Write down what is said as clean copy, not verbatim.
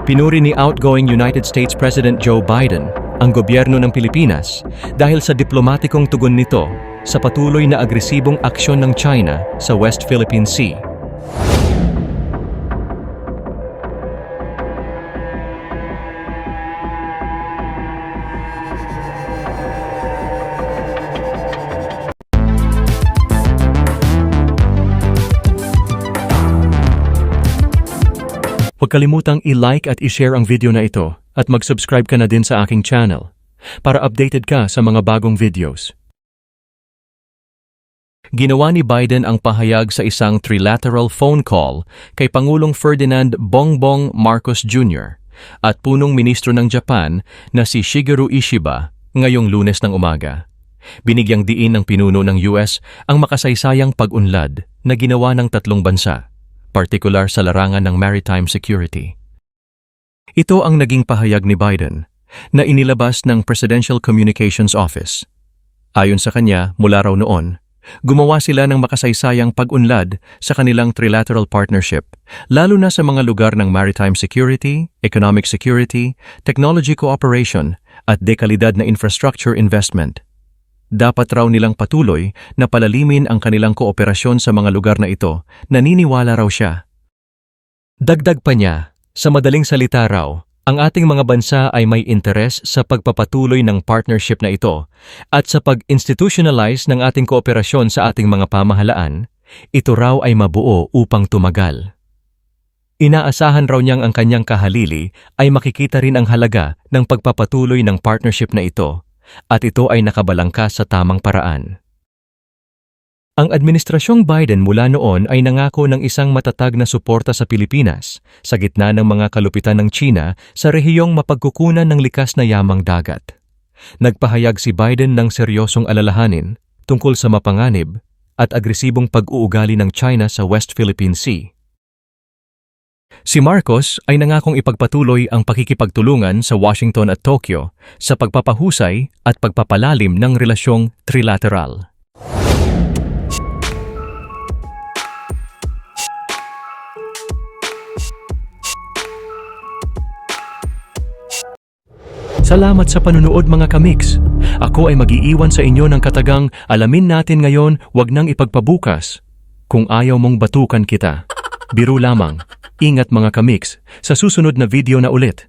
Pinuri ni outgoing United States President Joe Biden ang gobyerno ng Pilipinas dahil sa diplomatikong tugon nito sa patuloy na agresibong aksyon ng China sa West Philippine Sea. Huwag kalimutang i-like at i-share ang video na ito at mag-subscribe ka na din sa aking channel para updated ka sa mga bagong videos. Ginawa ni Biden ang pahayag sa isang trilateral phone call kay Pangulong Ferdinand Bongbong Marcos Jr. at punong ministro ng Japan na si Shigeru Ishiba ngayong Lunes ng umaga. Binigyang diin ng pinuno ng US ang makasaysayang pag-unlad na ginawa ng tatlong bansa, partikular sa larangan ng maritime security. Ito ang naging pahayag ni Biden na inilabas ng Presidential Communications Office. Ayon sa kanya, mula raw noon, gumawa sila ng makasaysayang pag-unlad sa kanilang trilateral partnership, lalo na sa mga lugar ng maritime security, economic security, technology cooperation at dekalidad na infrastructure investment. Dapat raw nilang patuloy na palalimin ang kanilang kooperasyon sa mga lugar na ito, naniniwala raw siya. Dagdag pa niya, sa madaling salita raw, ang ating mga bansa ay may interes sa pagpapatuloy ng partnership na ito at sa pag-institutionalize ng ating kooperasyon sa ating mga pamahalaan, ito raw ay mabuo upang tumagal. Inaasahan raw niyang ang kanyang kahalili ay makikita rin ang halaga ng pagpapatuloy ng partnership na ito, at ito ay nakabalangkas sa tamang paraan. Ang administrasyong Biden mula noon ay nangako ng isang matatag na suporta sa Pilipinas sa gitna ng mga kalupitan ng China sa rehiyong mapagkukunan ng likas na yamang dagat. Nagpahayag si Biden ng seryosong alalahanin tungkol sa mapanganib at agresibong pag-uugali ng China sa West Philippine Sea. Si Marcos ay nangakong ipagpatuloy ang pakikipagtulungan sa Washington at Tokyo sa pagpapahusay at pagpapalalim ng relasyong trilateral. Salamat sa panunood mga kamix. Ako ay mag-iiwan sa inyo ng katagang alamin natin ngayon, wag nang ipagpabukas. Kung ayaw mong batukan kita, biro lamang. Ingat mga kamix, sa susunod na video na ulit.